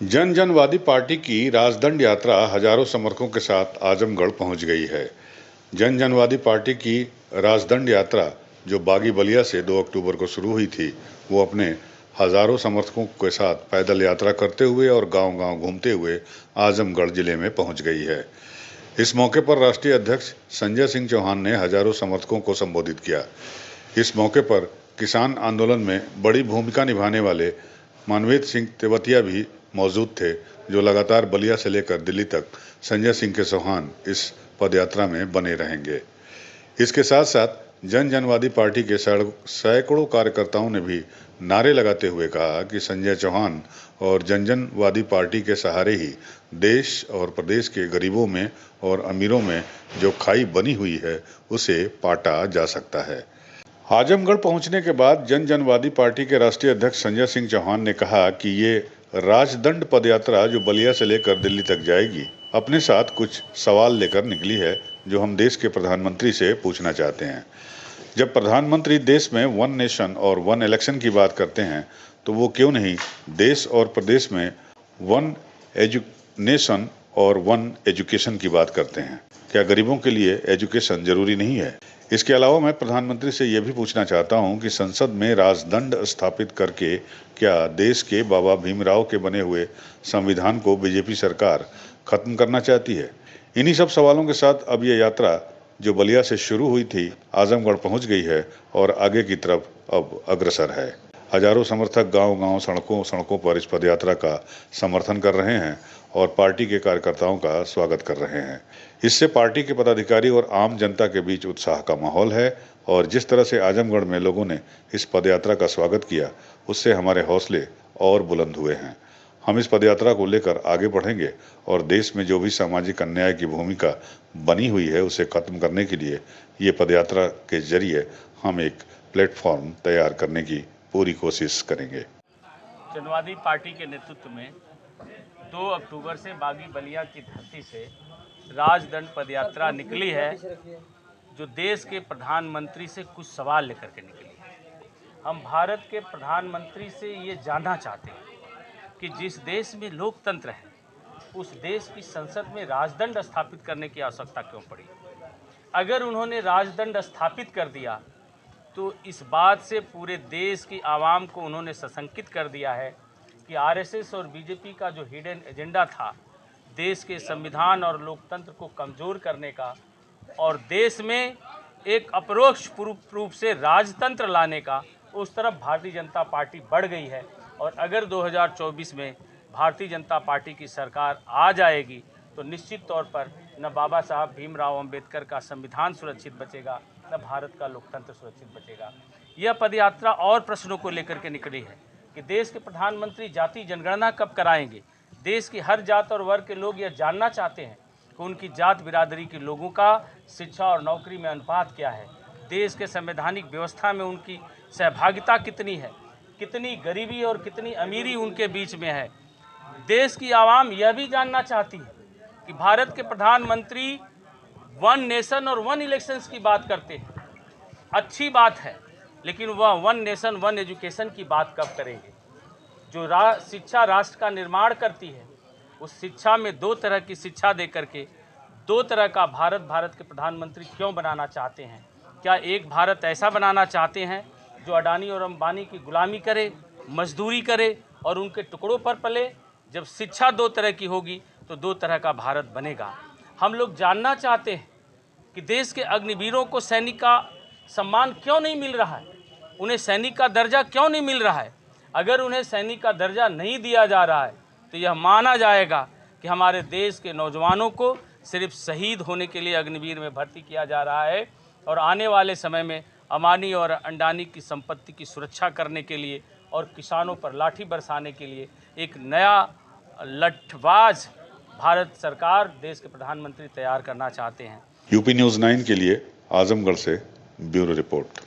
जन जनवादी पार्टी की राजदंड यात्रा हजारों समर्थकों के साथ आजमगढ़ पहुंच गई है। जन जनवादी पार्टी की राजदंड यात्रा जो बागी बलिया से 2 अक्टूबर को शुरू हुई थी, वो अपने हजारों समर्थकों के साथ पैदल यात्रा करते हुए और गांव-गांव घूमते हुए आजमगढ़ जिले में पहुंच गई है। इस मौके पर राष्ट्रीय अध्यक्ष संजय सिंह चौहान ने हजारों समर्थकों को संबोधित किया। इस मौके पर किसान आंदोलन में बड़ी भूमिका निभाने वाले मानवेंद्र सिंह तेवतिया भी मौजूद थे, जो लगातार बलिया से लेकर दिल्ली तक संजय सिंह के चौहान इस पदयात्रा में बने रहेंगे। इसके साथ साथ जन जनवादी पार्टी के सैकड़ों कार्यकर्ताओं ने भी नारे लगाते हुए कहा कि संजय चौहान और जन जनवादी पार्टी के सहारे ही देश और प्रदेश के गरीबों में और अमीरों में जो खाई बनी हुई है, उसे पाटा जा सकता है। आजमगढ़ पहुंचने के बाद जन जनवादी पार्टी के राष्ट्रीय अध्यक्ष संजय सिंह चौहान ने कहा कि ये राजदंड पदयात्रा जो बलिया से लेकर दिल्ली तक जाएगी, अपने साथ कुछ सवाल लेकर निकली है जो हम देश के प्रधानमंत्री से पूछना चाहते हैं। जब प्रधानमंत्री देश में वन नेशन और वन इलेक्शन की बात करते हैं, तो वो क्यों नहीं देश और प्रदेश में वन नेशन और वन एजुकेशन की बात करते हैं? क्या गरीबों के लिए एजुकेशन जरूरी नहीं है? इसके अलावा मैं प्रधानमंत्री से यह भी पूछना चाहता हूं कि संसद में राजदंड स्थापित करके क्या देश के बाबा भीमराव के बने हुए संविधान को बीजेपी सरकार खत्म करना चाहती है? इन्हीं सब सवालों के साथ अब ये यात्रा जो बलिया से शुरू हुई थी, आजमगढ़ पहुंच गई है और आगे की तरफ अब अग्रसर है। हजारों समर्थक गांव-गांव, सड़कों पर इस पदयात्रा का समर्थन कर रहे हैं और पार्टी के कार्यकर्ताओं का स्वागत कर रहे हैं। इससे पार्टी के पदाधिकारी और आम जनता के बीच उत्साह का माहौल है और जिस तरह से आजमगढ़ में लोगों ने इस पदयात्रा का स्वागत किया, उससे हमारे हौसले और बुलंद हुए हैं। हम इस पदयात्रा को लेकर आगे बढ़ेंगे और देश में जो भी सामाजिक अन्याय की भूमिका बनी हुई है, उसे खत्म करने के लिए ये पदयात्रा के जरिए हम एक प्लेटफॉर्म तैयार करने की पूरी कोशिश करेंगे। जनवादी पार्टी के नेतृत्व में 2 अक्टूबर से बागी बलिया की धरती से राजदंड पदयात्रा निकली है, जो देश के प्रधानमंत्री से कुछ सवाल लेकर के निकली है। हम भारत के प्रधानमंत्री से ये जानना चाहते हैं कि जिस देश में लोकतंत्र है, उस देश की संसद में राजदंड स्थापित करने की आवश्यकता क्यों पड़ी? अगर उन्होंने राजदंड स्थापित कर दिया तो इस बात से पूरे देश की आवाम को उन्होंने सशंकित कर दिया है कि आरएसएस और बीजेपी का जो हिडन एजेंडा था, देश के संविधान और लोकतंत्र को कमज़ोर करने का और देश में एक अपरोक्ष रूप से राजतंत्र लाने का, उस तरफ भारतीय जनता पार्टी बढ़ गई है। और अगर 2024 में भारतीय जनता पार्टी की सरकार आ जाएगी तो निश्चित तौर पर न बाबा साहब भीमराव अंबेडकर का संविधान सुरक्षित बचेगा, न भारत का लोकतंत्र सुरक्षित बचेगा। यह पदयात्रा और प्रश्नों को लेकर के निकली है कि देश के प्रधानमंत्री जाति जनगणना कब कराएंगे। देश की हर जात और वर्ग के लोग यह जानना चाहते हैं कि उनकी जात बिरादरी के लोगों का शिक्षा और नौकरी में अनुपात क्या है, देश के संवैधानिक व्यवस्था में उनकी सहभागिता कितनी है, कितनी गरीबी और कितनी अमीरी उनके बीच में है। देश की आवाम यह भी जानना चाहती है कि भारत के प्रधानमंत्री वन नेशन और वन इलेक्शंस की बात करते हैं। अच्छी बात है, लेकिन वह वन नेशन वन एजुकेशन की बात कब करेंगे? जो शिक्षा राष्ट्र का निर्माण करती है, उस शिक्षा में 2 तरह की शिक्षा दे करके 2 तरह का भारत के प्रधानमंत्री क्यों बनाना चाहते हैं? क्या एक भारत ऐसा बनाना चाहते हैं जो अडानी और अंबानी की गुलामी करे, मजदूरी करे और उनके टुकड़ों पर पले? जब शिक्षा 2 तरह की होगी तो 2 तरह का भारत बनेगा। हम लोग जानना चाहते हैं कि देश के अग्निवीरों को सैनिक का सम्मान क्यों नहीं मिल रहा है, उन्हें सैनिक का दर्जा क्यों नहीं मिल रहा है। अगर उन्हें सैनिक का दर्जा नहीं दिया जा रहा है तो यह माना जाएगा कि हमारे देश के नौजवानों को सिर्फ शहीद होने के लिए अग्निवीर में भर्ती किया जा रहा है और आने वाले समय में अम्बानी और अडानी की संपत्ति की सुरक्षा करने के लिए और किसानों पर लाठी बरसाने के लिए एक नया लठबाज भारत सरकार, देश के प्रधानमंत्री तैयार करना चाहते हैं। यूपी न्यूज़ 9 के लिए आजमगढ़ से ब्यूरो रिपोर्ट।